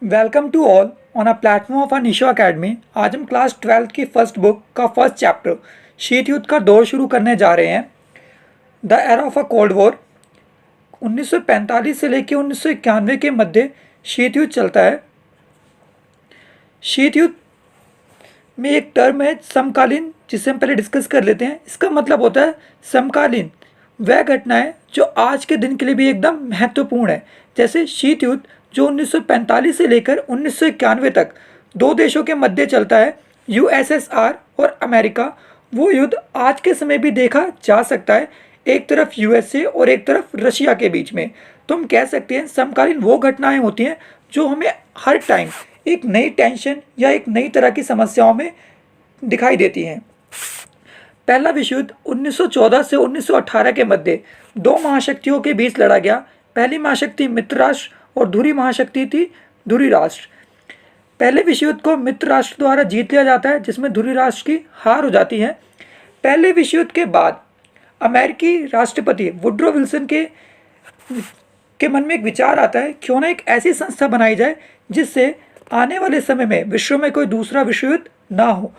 Welcome to all on a platform of Nisho academy. आज हम class 12th की first book का फर्स्ट चैप्टर शीत युद्ध का दौर शुरू करने जा रहे हैं। The era of a cold war 1945 से लेकर 1991 के मध्य शीत युद्ध चलता है। शीत युद्ध में एक टर्म है समकालीन, जिसे हम पहले डिस्कस कर लेते हैं। इसका मतलब होता है समकालीन वह घटनाएं जो आज के दिन के लिए भी एकदम महत्वपूर्ण है। जैसे शीत युद्ध जो 1945 से लेकर 1991 तक दो देशों के मध्य चलता है, यूएसएसआर और अमेरिका। वो युद्ध आज के समय भी देखा जा सकता है, एक तरफ यूएसए और एक तरफ रशिया के बीच में। तो हम कह सकते हैं समकालीन वो घटनाएं होती हैं जो हमें हर टाइम एक नई टेंशन या एक नई तरह की समस्याओं में दिखाई देती हैं। पहला विश्व युद्ध 1914 से 1918 के मध्य दो महाशक्तियों के बीच लड़ा गया। पहली महाशक्ति मित्र राष्ट्र और दूसरी महाशक्ति थी धुरी राष्ट्र। पहले विश्व युद्ध को मित्र राष्ट्र द्वारा जीत लिया जाता है, जिसमें धुरी राष्ट्र की हार हो जाती है। पहले विश्व युद्ध के बाद अमेरिकी राष्ट्रपति वुड्रो विल्सन के मन में एक विचार आता है, क्यों ना एक ऐसी संस्था बनाई जाए जिससे आने वाले समय में विश्व में कोई दूसरा विश्व युद्ध ना हो।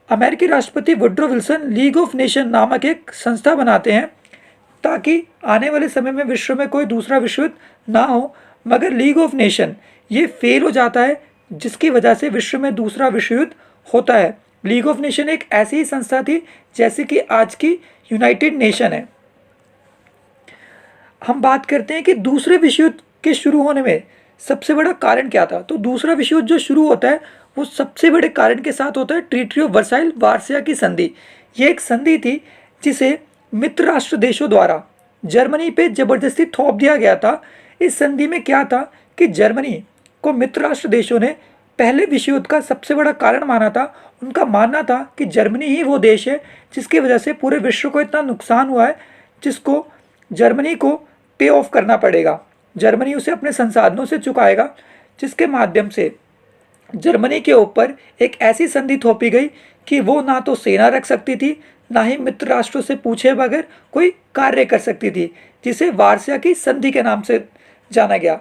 अमेरिकी राष्ट्रपति Woodrow Wilson league of nation नामक एक संस्था बनाते हैं ताकि आने वाले समय में विश्व में कोई दूसरा विश्व युद्ध ना हो। मगर लीग ऑफ नेशन ये फेल हो जाता है, जिसकी वजह से विश्व में दूसरा विश्व युद्ध होता है। लीग ऑफ नेशन एक ऐसी ही संस्था थी जैसे कि आज की यूनाइटेड नेशन है। हम बात करते हैं कि दूसरे विश्व युद्ध के शुरू होने में सबसे बड़ा कारण क्या था। तो दूसरा विश्व युद्ध जो शुरू होता है वो सबसे बड़े कारण के साथ होता है ट्रीटी ऑफ वर्साइल, वार्सिया की संधि। ये एक संधि थी जिसे मित्र राष्ट्र देशों द्वारा जर्मनी पे जबरदस्ती थोप दिया गया था। इस संधि में क्या था कि जर्मनी को मित्र राष्ट्र देशों ने पहले विश्व युद्ध का सबसे बड़ा कारण माना था। उनका मानना था कि जर्मनी ही वो देश है जिसकी वजह से पूरे विश्व को इतना नुकसान हुआ है, जिसको जर्मनी को पे ऑफ करना पड़ेगा। जर्मनी उसे अपने संसाधनों से चुकाएगा, जिसके माध्यम से जर्मनी के ऊपर एक ऐसी संधि थोपी गई कि वो ना तो सेना रख सकती थी, ना ही मित्र राष्ट्रों से पूछे बगैर कोई कार्य कर सकती थी, जिसे वार्सिया की संधि के नाम से जाना गया।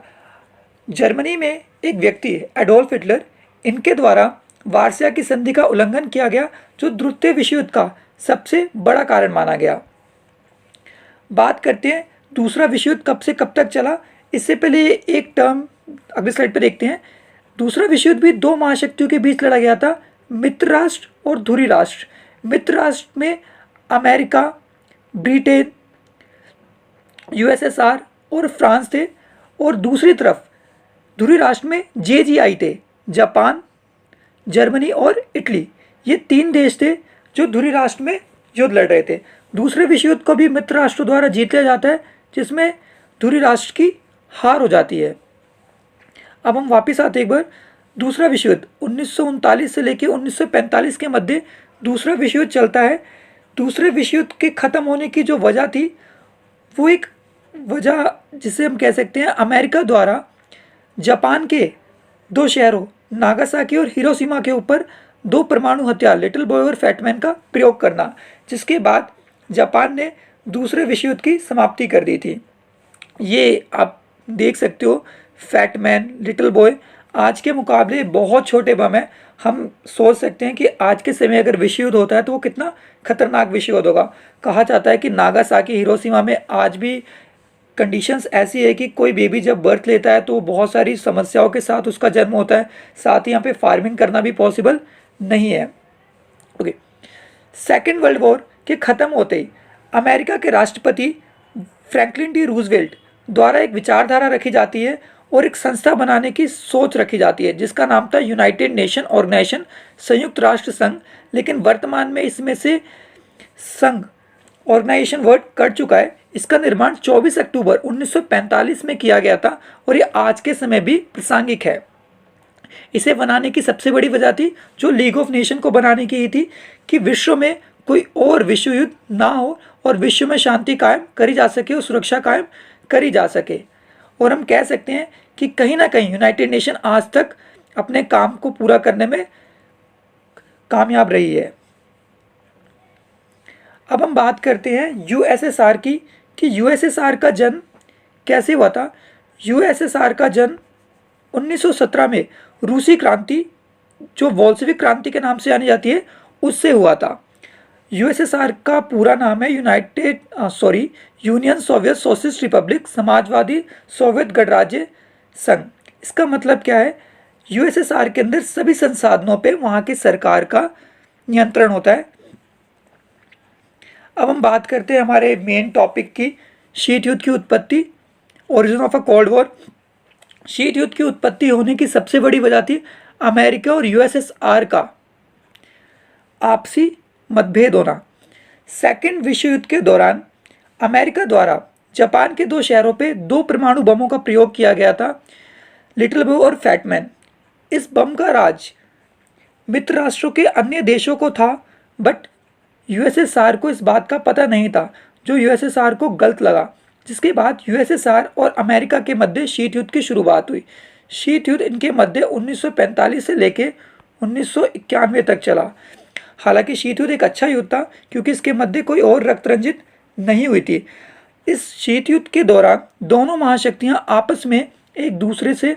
जर्मनी में एक व्यक्ति एडोल्फ हिटलर, इनके द्वारा वार्सिया की संधि का उल्लंघन किया गया, जो द्वितीय विश्व युद्ध का सबसे बड़ा कारण माना गया। बात करते हैं दूसरा विश्व युद्ध कब से कब तक चला। इससे पहले एक टर्म अगली स्लाइड पर देखते हैं। दूसरा विश्व युद्ध भी दो महाशक्तियों के बीच लड़ा गया था, मित्र राष्ट्र और धुरी राष्ट्र। मित्र राष्ट्र में अमेरिका, ब्रिटेन, यूएसएसआर और फ्रांस थे, और दूसरी तरफ धुरी राष्ट्र में जेजीआई थे, जापान, जर्मनी और इटली। ये तीन देश थे जो धुरी राष्ट्र में युद्ध लड़ रहे थे। दूसरे विश्व युद्ध को भी मित्र राष्ट्र द्वारा जीत लिया जाता है, जिसमें धुरी राष्ट्र की हार हो जाती है। अब हम वापस आते एक बार। दूसरा विश्व युद्ध 1939 से लेकर 1945 के मध्य दूसरा विश्व युद्ध चलता है। दूसरे विश्व युद्ध के ख़त्म होने की जो वजह थी वो एक वजह जिसे हम कह सकते हैं अमेरिका द्वारा जापान के दो शहरों नागासाकी और हिरोशिमा के ऊपर दो परमाणु हथियार लिटिल बॉय और फैटमैन का प्रयोग करना, जिसके बाद जापान ने दूसरे विश्व युद्ध की समाप्ति कर दी थी। ये आप देख सकते हो, फैटमैन, लिटिल बॉय आज के मुकाबले बहुत छोटे बम हैं। हम सोच सकते हैं कि आज के समय अगर विश्व युद्ध होता है तो वो कितना खतरनाक विश्व युद्ध होगा। कहा जाता है कि नागासाकी, हिरोशिमा में आज भी कंडीशंस ऐसी है कि कोई बेबी जब बर्थ लेता है तो बहुत सारी समस्याओं के साथ उसका जन्म होता है। साथ ही यहाँ पे फार्मिंग करना भी पॉसिबल नहीं है। ओके, सेकेंड वर्ल्ड वॉर के ख़त्म होते ही अमेरिका के राष्ट्रपति फ्रैंकलिन डी रूजवेल्ट द्वारा एक विचारधारा रखी जाती है और एक संस्था बनाने की सोच रखी जाती है, जिसका नाम था यूनाइटेड नेशन ऑर्गेनाइजेशन, संयुक्त राष्ट्र संघ। लेकिन वर्तमान में इसमें से संघ ऑर्गेनाइजेशन वर्ड कट चुका है। इसका निर्माण 24 अक्टूबर 1945 में किया गया था और ये आज के समय भी प्रासंगिक है। इसे बनाने की सबसे बड़ी वजह थी जो लीग ऑफ नेशन को बनाने की ही थी कि विश्व में कोई और विश्व युद्ध ना हो और विश्व में शांति कायम करी जा सके और सुरक्षा कायम करी जा सके। और हम कह सकते हैं कि कहीं ना कहीं यूनाइटेड नेशन आज तक अपने काम को पूरा करने में कामयाब रही है। अब हम बात करते हैं यूएसएसआर की, कि यूएसएसआर का जन्म कैसे हुआ था। यूएसएसआर का जन्म 1917 में रूसी क्रांति, जो बोल्शेविक क्रांति के नाम से जानी जाती है, उससे हुआ था। यूएसएसआर का पूरा नाम है union Soviet socialist Republic, Samajwadi Soviet गणराज्य संघ। इसका मतलब क्या है? यूएसएसआर के अंदर सभी संसाधनों पे वहाँ की सरकार का नियंत्रण होता है। अब हम बात करते हैं हमारे मेन टॉपिक की, शीत युद्ध की उत्पत्ति, origin of a cold war. शीत युद्ध की उत्पत्ति होने की सबसे बड़ी वजह थी अमेरिका और यूएसएसआर का आपसी मतभेद होना। सेकेंड विश्व युद्ध के दौरान अमेरिका द्वारा जापान के 2 शहरों पे 2 परमाणु बमों का प्रयोग किया गया था, लिटिल बो और फैटमैन। इस बम का राज मित्र राष्ट्रों के अन्य देशों को था, बट यूएसएसआर को इस बात का पता नहीं था, जो यूएसएसआर को गलत लगा, जिसके बाद यूएसएसआर और अमेरिका के मध्य शीत युद्ध की शुरुआत हुई। शीत युद्ध इनके मध्य 1945 से लेके 1991 तक चला। हालांकि शीत युद्ध एक अच्छा युद्ध था, क्योंकि इसके मध्य कोई और रक्त रंजित नहीं हुई थी। इस शीत युद्ध के दौरान दोनों महाशक्तियां आपस में एक दूसरे से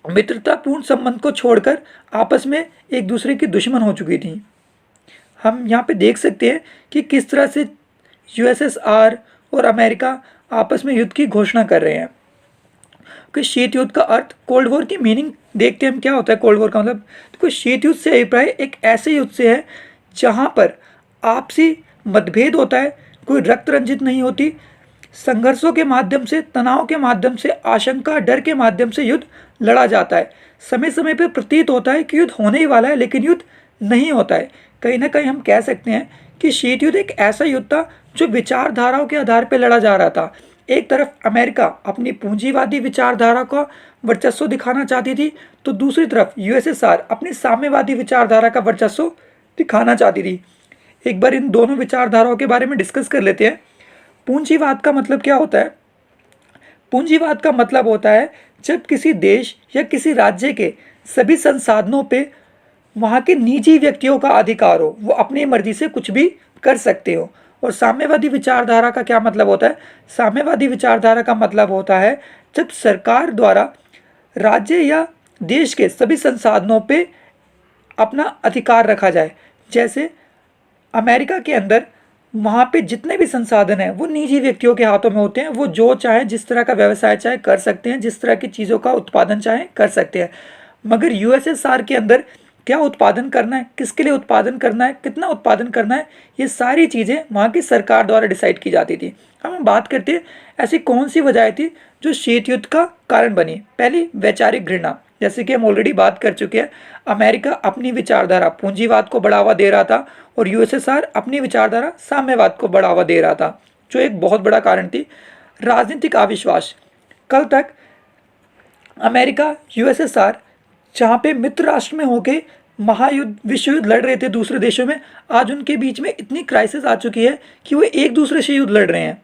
मित्रतापूर्ण संबंध को छोड़कर आपस में एक दूसरे की दुश्मन हो चुकी थी। हम यहाँ पे देख सकते हैं कि किस तरह से यूएसएसआर और अमेरिका आपस में युद्ध की घोषणा कर रहे हैं। कि शीत युद्ध का अर्थ, कोल्ड वॉर की मीनिंग देखते हैं हम, क्या होता है कोल्ड वॉर का मतलब। तो शीत युद्ध से अभिप्राय एक ऐसे युद्ध से है जहाँ पर आपसी मतभेद होता है, कोई रक्त रंजित नहीं होती, संघर्षों के माध्यम से, तनाव के माध्यम से, आशंका डर के माध्यम से युद्ध लड़ा जाता है। समय समय पर प्रतीत होता है कि युद्ध होने ही वाला है, लेकिन युद्ध नहीं होता है। कहीं ना कहीं हम कह सकते हैं कि शीत युद्ध एक ऐसा युद्ध था जो विचारधाराओं के आधार पर लड़ा जा रहा था। एक तरफ अमेरिका अपनी पूंजीवादी विचारधारा का वर्चस्व दिखाना चाहती थी, तो दूसरी तरफ यूएसएसआर अपनी साम्यवादी विचारधारा का वर्चस्व दिखाना चाहती थी। एक बार इन दोनों विचारधाराओं के बारे में डिस्कस कर लेते हैं। पूंजीवाद का मतलब क्या होता है? पूंजीवाद का मतलब होता है जब किसी देश या किसी राज्य के सभी संसाधनों पे वहाँ के निजी व्यक्तियों का अधिकार हो, वो अपनी मर्जी से कुछ भी कर सकते हो। और साम्यवादी विचारधारा का क्या मतलब होता है? साम्यवादी विचारधारा का मतलब होता है जब सरकार द्वारा राज्य या देश के सभी संसाधनों पे अपना अधिकार रखा जाए। जैसे अमेरिका के अंदर वहाँ पे जितने भी संसाधन हैं वो निजी व्यक्तियों के हाथों में होते हैं, वो जो चाहे जिस तरह का व्यवसाय चाहे कर सकते हैं, जिस तरह की चीज़ों का उत्पादन चाहे कर सकते हैं। मगर यूएसएसआर के अंदर क्या उत्पादन करना है, किसके लिए उत्पादन करना है, कितना उत्पादन करना है, ये सारी चीज़ें वहाँ की सरकार द्वारा डिसाइड की जाती थी। अब हम बात करते हैं ऐसी कौन सी वजह थी जो शीत युद्ध का कारण बनी। पहली, वैचारिक घृणा, जैसे कि हम ऑलरेडी बात कर चुके हैं। अमेरिका अपनी विचारधारा पूंजीवाद को बढ़ावा दे रहा था और यूएसएसआर अपनी विचारधारा साम्यवाद को बढ़ावा दे रहा था, जो एक बहुत बड़ा कारण थी। राजनीतिक अविश्वास, कल तक अमेरिका यूएसएसआर जहाँ पे मित्र राष्ट्र में होके महायुद्ध, विश्व युद्ध लड़ रहे थे दूसरे देशों में, आज उनके बीच में इतनी क्राइसिस आ चुकी है कि वो एक दूसरे से युद्ध लड़ रहे हैं।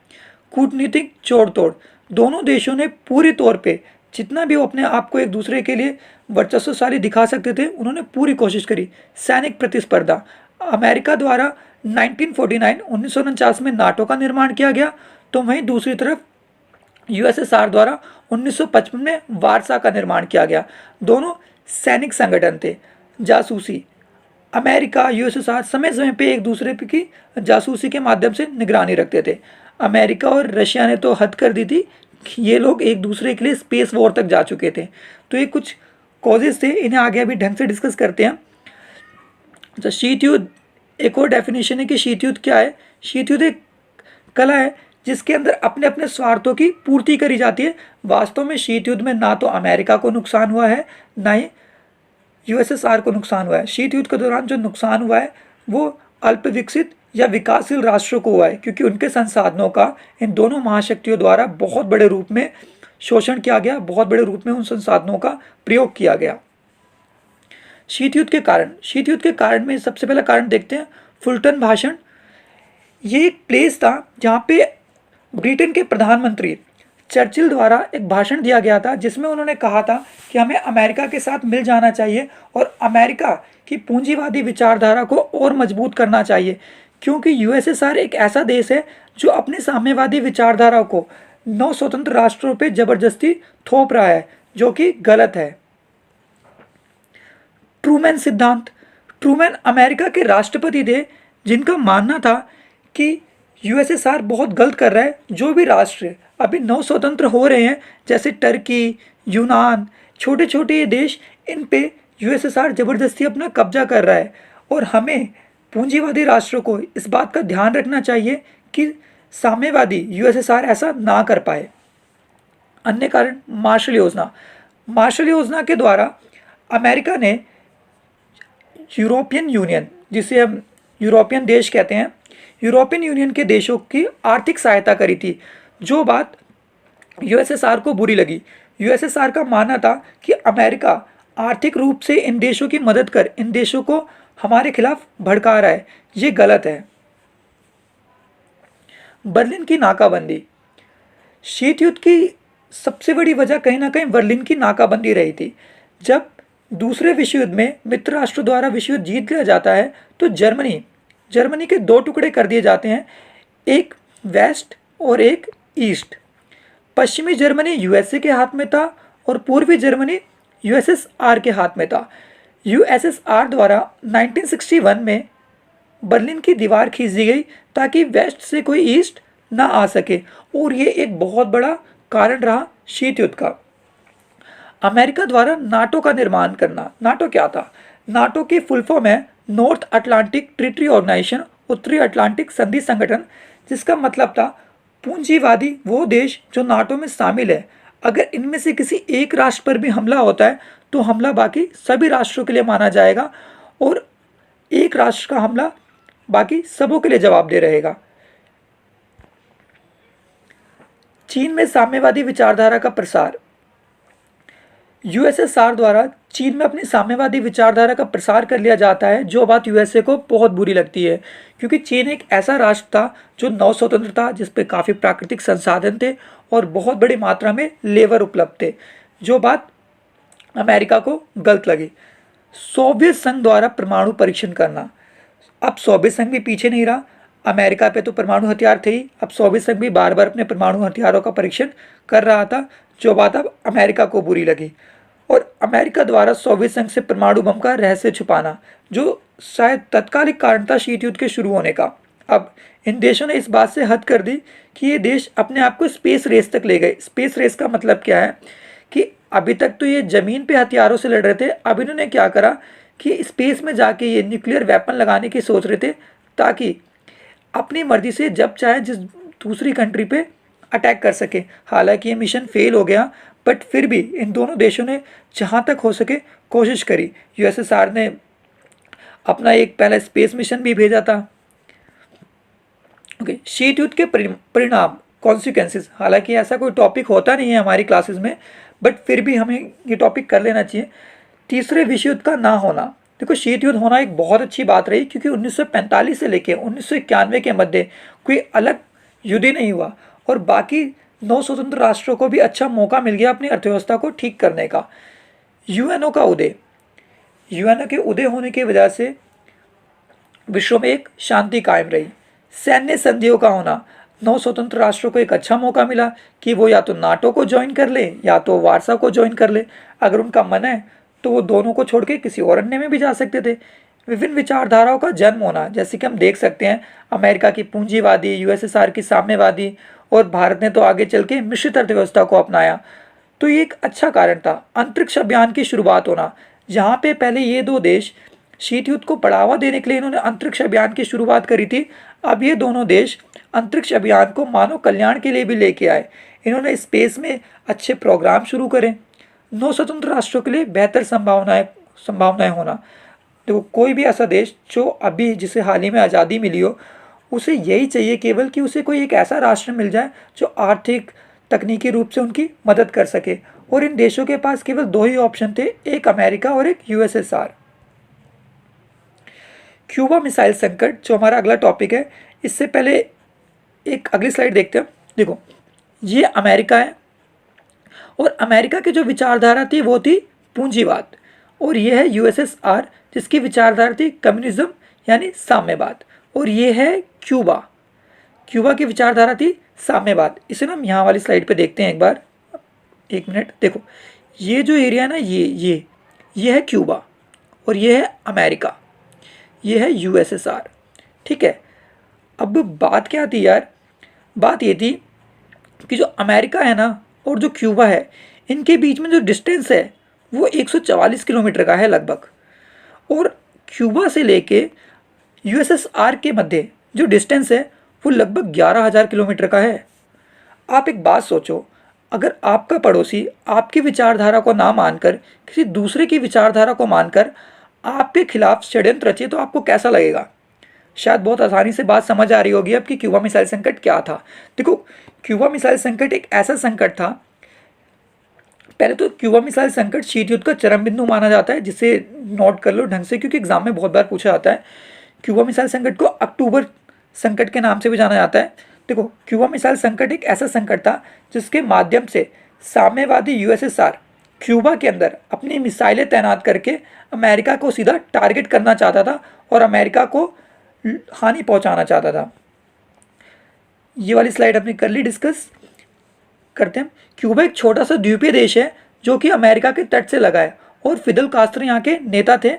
कूटनीतिक जोड़ तोड़, दोनों देशों ने पूरी तौर पे जितना भी वो अपने आप को एक दूसरे के लिए वर्चस्वशाली दिखा सकते थे, उन्होंने पूरी कोशिश करी। सैनिक प्रतिस्पर्धा, अमेरिका द्वारा 1949 में नाटो का निर्माण किया गया, तो वहीं दूसरी तरफ यूएसएसआर द्वारा 1955 में वारसा का निर्माण किया गया। दोनों सैनिक संगठन थे। जासूसी, अमेरिका यूएसएसआर समय समय पे एक दूसरे की जासूसी के माध्यम से निगरानी रखते थे। अमेरिका और रशिया ने तो हद कर दी थी, ये लोग एक दूसरे के लिए स्पेस वॉर तक जा चुके थे। तो ये कुछ कॉजेज थे, इन्हें आगे अभी ढंग से डिस्कस करते हैं। तो शीत युद्ध, एक और डेफिनेशन है कि शीत युद्ध क्या है। शीत युद्ध एक कला है जिसके अंदर अपने अपने स्वार्थों की पूर्ति करी जाती है। वास्तव में शीत युद्ध में ना तो अमेरिका को नुकसान हुआ है, ना ही यूएसएसआर को नुकसान हुआ है। शीत युद्ध के दौरान जो नुकसान हुआ है वो अल्प विकसित या विकासशील राष्ट्रों को हुआ है, क्योंकि उनके संसाधनों का इन दोनों महाशक्तियों द्वारा बहुत बड़े रूप में शोषण किया गया, बहुत बड़े रूप में उन संसाधनों का प्रयोग किया गया। शीत युद्ध के कारण, शीत युद्ध के कारण में सबसे पहला कारण देखते हैं, फुलटन भाषण। ये एक प्लेस था जहाँ पे ब्रिटेन के प्रधानमंत्री चर्चिल द्वारा एक भाषण दिया गया था, जिसमें उन्होंने कहा था कि हमें अमेरिका के साथ मिल जाना चाहिए और अमेरिका की पूंजीवादी विचारधारा को और मजबूत करना चाहिए, क्योंकि यूएसएसआर एक ऐसा देश है जो अपने साम्यवादी विचारधारा को 9 स्वतंत्र राष्ट्रों पे ज़बरदस्ती थोप रहा है, जो कि गलत है। ट्रूमैन सिद्धांत। ट्रूमैन अमेरिका के राष्ट्रपति थे जिनका मानना था कि यूएसएसआर बहुत गलत कर रहा है। जो भी राष्ट्र अभी नव स्वतंत्र हो रहे हैं जैसे टर्की, यूनान, छोटे छोटे ये देश, इन पे यूएसएसआर जबरदस्ती अपना कब्जा कर रहा है और हमें पूंजीवादी राष्ट्रों को इस बात का ध्यान रखना चाहिए कि साम्यवादी यूएसएसआर ऐसा ना कर पाए। अन्य कारण मार्शल योजना। मार्शल योजना के द्वारा अमेरिका ने यूरोपियन यूनियन, जिसे हम यूरोपियन देश कहते हैं, यूरोपियन यूनियन के देशों की आर्थिक सहायता करी थी, जो बात यूएसएसआर को बुरी लगी। यूएसएसआर का मानना था कि अमेरिका आर्थिक रूप से इन देशों की मदद कर इन देशों को हमारे खिलाफ भड़का रहा है, ये गलत है। बर्लिन की नाकाबंदी। शीत युद्ध की सबसे बड़ी वजह कहीं ना कहीं बर्लिन की नाकाबंदी रही थी। जब दूसरे विश्व युद्ध में मित्र राष्ट्रों द्वारा विश्व युद्ध जीत लिया जाता है तो जर्मनी के दो टुकड़े कर दिए जाते हैं, एक वेस्ट और एक ईस्ट। पश्चिमी जर्मनी यूएसए के हाथ में था और पूर्वी जर्मनी यूएसएसआर के हाथ में था। यूएसएसआर द्वारा 1961 में बर्लिन की दीवार खींच दी गई ताकि वेस्ट से कोई ईस्ट ना आ सके और ये एक बहुत बड़ा कारण रहा शीत युद्ध का। अमेरिका द्वारा नाटो का निर्माण करना। नाटो क्या था? नाटो की फुल फॉर्म है नॉर्थ अटलांटिक ट्रीटी ऑर्गेनाइजेशन, उत्तरी अटलांटिक संधि संगठन, जिसका मतलब था पूंजीवादी वो देश जो नाटो में शामिल है, अगर इनमें से किसी एक राष्ट्र पर भी हमला होता है तो हमला बाकी सभी राष्ट्रों के लिए माना जाएगा और एक राष्ट्र का हमला बाकी सबों के लिए जवाबदेह रहेगा। चीन में साम्यवादी विचारधारा का प्रसार। यूएसएसआर द्वारा चीन में अपनी साम्यवादी विचारधारा का प्रसार कर लिया जाता है, जो बात यूएसए को बहुत बुरी लगती है, क्योंकि चीन एक ऐसा राष्ट्र था जो नव स्वतंत्र था, जिस पे काफ़ी प्राकृतिक संसाधन थे और बहुत बड़ी मात्रा में लेबर उपलब्ध थे, जो बात अमेरिका को गलत लगी। सोवियत संघ द्वारा परमाणु परीक्षण करना। अब सोवियत संघ भी पीछे नहीं रहा, अमेरिका पे तो परमाणु हथियार थे ही, अब सोवियत संघ भी बार बार अपने परमाणु हथियारों का परीक्षण कर रहा था, जो बात अब अमेरिका को बुरी लगी। और अमेरिका द्वारा सोवियत संघ से परमाणु बम का रहस्य छुपाना, जो शायद तत्कालिक कारण था शीत युद्ध के शुरू होने का। अब इन देशों ने इस बात से हद कर दी कि ये देश अपने आप को स्पेस रेस तक ले गए। स्पेस रेस का मतलब क्या है कि अभी तक तो ये ज़मीन पे हथियारों से लड़ रहे थे, अब इन्होंने क्या करा कि स्पेस में जाके ये न्यूक्लियर वेपन लगाने की सोच रहे थे, ताकि अपनी मर्जी से जब चाहे जिस दूसरी कंट्री पे अटैक कर सके। हालांकि ये मिशन फेल हो गया, बट फिर भी इन दोनों देशों ने जहाँ तक हो सके कोशिश करी। यूएसएसआर ने अपना एक पहला स्पेस मिशन भी भेजा था। ओके, शीत युद्ध के परिणाम, कॉन्सिक्वेंसेस। हालांकि ऐसा कोई टॉपिक होता नहीं है हमारी क्लासेस में, बट फिर भी हमें ये टॉपिक कर लेना चाहिए। तीसरे विश्व युद्ध का ना होना। देखो, शीत युद्ध होना एक बहुत अच्छी बात रही, क्योंकि 1945 से लेकर 1991 के मध्य कोई अलग युद्ध ही नहीं हुआ और बाकी 9 स्वतंत्र राष्ट्रों को भी अच्छा मौका मिल गया अपनी अर्थव्यवस्था को ठीक करने का। यूएनओ का उदय। यूएनओ के उदय होने की वजह से विश्व में एक शांति कायम रही। सैन्य संधियों का होना। 9 स्वतंत्र राष्ट्रों को एक अच्छा मौका मिला कि वो या तो नाटो को ज्वाइन कर ले या तो वार्सा को ज्वाइन कर ले। अगर उनका मन है तो वो दोनों को छोड़ के किसी और अन्य में भी जा सकते थे। विभिन्न विचारधाराओं का जन्म होना, जैसे कि हम देख सकते हैं अमेरिका की पूंजीवादी, यूएसएसआर की साम्यवादी और भारत ने तो आगे चल के मिश्रित अर्थव्यवस्था को अपनाया, तो ये एक अच्छा कारण था। अंतरिक्ष अभियान की शुरुआत होना, जहाँ पे पहले ये दो देश शीत युद्ध को बढ़ावा देने के लिए इन्होंने अंतरिक्ष अभियान की शुरुआत करी थी, अब ये दोनों देश अंतरिक्ष अभियान को मानव कल्याण के लिए भी लेके आए। इन्होंने स्पेस में अच्छे प्रोग्राम शुरू करे। 9 स्वतंत्र राष्ट्रों के लिए बेहतर संभावनाएं होना। देखो, कोई भी ऐसा देश जो अभी जिसे हाल ही में आज़ादी मिली हो, उसे यही चाहिए केवल कि उसे कोई एक ऐसा राष्ट्र मिल जाए जो आर्थिक तकनीकी रूप से उनकी मदद कर सके, और इन देशों के पास केवल 2 ही ऑप्शन थे, एक अमेरिका और एक यूएसएसआर। क्यूबा मिसाइल संकट, जो हमारा अगला टॉपिक है, इससे पहले एक अगली स्लाइड देखते हैं। देखो, ये अमेरिका है और अमेरिका की जो विचारधारा थी वो थी पूंजीवाद, और ये है यूएसएसआर जिसकी विचारधारा थी कम्युनिज्म यानी साम्यवाद, और ये है क्यूबा। क्यूबा की विचारधारा थी साम्यवाद। इसे ना हम यहाँ वाली स्लाइड पे देखते हैं एक बार, एक मिनट। देखो, ये जो एरिया है ना, ये है क्यूबा और ये है अमेरिका, ये है यूएसएसआर। ठीक है, अब बात क्या थी यार, बात ये थी कि जो अमेरिका है ना और जो क्यूबा है, इनके बीच में जो डिस्टेंस है वो 144 किलोमीटर का है लगभग। और क्यूबा से लेके यूएसएसआर के मध्य जो डिस्टेंस है वो लगभग 11,000 किलोमीटर का है। आप एक बात सोचो, अगर आपका पड़ोसी आपकी विचारधारा को ना मानकर किसी दूसरे की विचारधारा को मानकर आपके खिलाफ षड्यंत्र रचे तो आपको कैसा लगेगा। शायद बहुत आसानी से बात समझ आ रही होगी अब कि क्यूबा मिसाइल संकट क्या था। देखो, क्यूबा मिसाइल संकट एक ऐसा संकट था, पहले तो क्यूबा मिसाइल संकट शीत युद्ध का चरम बिंदु माना जाता है, जिसे नोट कर लो ढंग से क्योंकि एग्जाम में बहुत बार पूछा जाता है। क्यूबा मिसाइल संकट को अक्टूबर संकट के नाम से भी जाना जाता है। देखो, क्यूबा मिसाइल संकट एक ऐसा संकट था जिसके माध्यम से साम्यवादी यूएसएसआर क्यूबा के अंदर अपनी मिसाइलें तैनात करके अमेरिका को सीधा टारगेट करना चाहता था और अमेरिका को हानि पहुंचाना चाहता था। ये वाली स्लाइड हमने कर ली, डिस्कस करते हैं। क्यूबा एक छोटा सा द्वीपीय देश है जो कि अमेरिका के तट से लगा है और फिदल कास्त्रो यहाँ के नेता थे।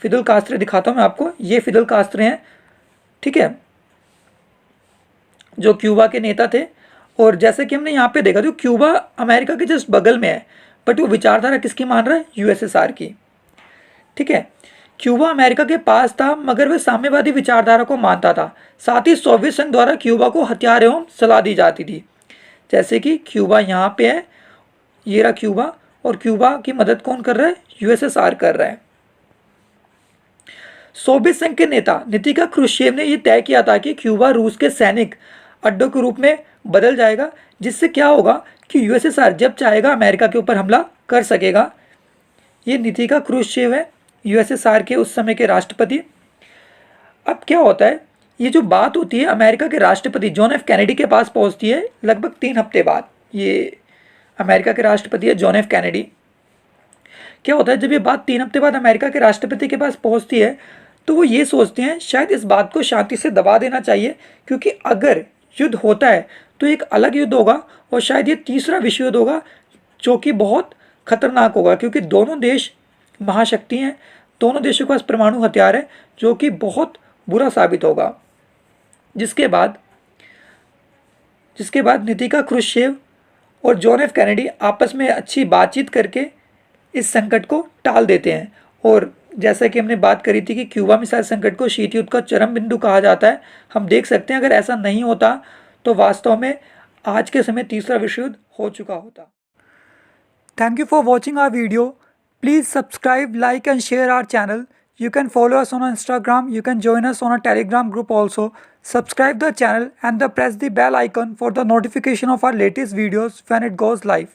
फिदल कास्त्रो दिखाता हूँ मैं आपको, ये फिदल कास्त्रो हैं, ठीक है, जो क्यूबा के नेता थे। और जैसे कि हमने यहाँ पे देखा, तो क्यूबा अमेरिका के जस्ट बगल में है, बट वो विचारधारा किसकी मान रहा है, यूएसएसआर की। ठीक है, क्यूबा अमेरिका के पास था मगर वह साम्यवादी विचारधारा को मानता था। साथ ही सोवियत संघ द्वारा क्यूबा को हथियार एवं सलाह दी जाती थी। जैसे कि क्यूबा यहाँ पे है, ये रहा क्यूबा, और क्यूबा की मदद कौन कर रहा है, यूएसएसआर कर रहा है। सोवियत संघ के नेता निकिता क्रुश्चेव ने यह तय किया था कि क्यूबा रूस के सैनिक अड्डों के रूप में बदल जाएगा, जिससे क्या होगा कि यूएसएसआर जब चाहेगा अमेरिका के ऊपर हमला कर सकेगा। ये निकिता क्रुश्चेव है, यूएसएसआर के उस समय के राष्ट्रपति। अब क्या होता है, ये जो बात होती है अमेरिका के राष्ट्रपति जॉन एफ कैनेडी के पास पहुंचती है लगभग 3 हफ्ते बाद। ये अमेरिका के राष्ट्रपति है जॉन एफ कैनेडी। क्या होता है, जब ये बात 3 हफ्ते बाद अमेरिका के राष्ट्रपति के पास पहुंचती है तो वो ये सोचते हैं शायद इस बात को शांति से दबा देना चाहिए, क्योंकि अगर युद्ध होता है तो एक अलग युद्ध होगा और शायद ये तीसरा विश्व युद्ध होगा जो कि बहुत खतरनाक होगा, क्योंकि दोनों देश महाशक्ति हैं, दोनों देशों के पास परमाणु हथियार है, जो कि बहुत बुरा साबित होगा। जिसके बाद निकिता क्रुश्चेव और जॉन एफ कैनेडी आपस में अच्छी बातचीत करके इस संकट को टाल देते हैं। और जैसा कि हमने बात करी थी कि क्यूबा मिसाइल संकट को शीत युद्ध का चरम बिंदु कहा जाता है, हम देख सकते हैं अगर ऐसा नहीं होता तो वास्तव में आज के समय तीसरा विश्व युद्ध हो चुका होता। Thank you for watching our video. Please subscribe, like and share our channel. You can follow us on Instagram. You can join us on a Telegram group also. Subscribe the channel and press the bell icon for the notification of our latest videos when it goes live.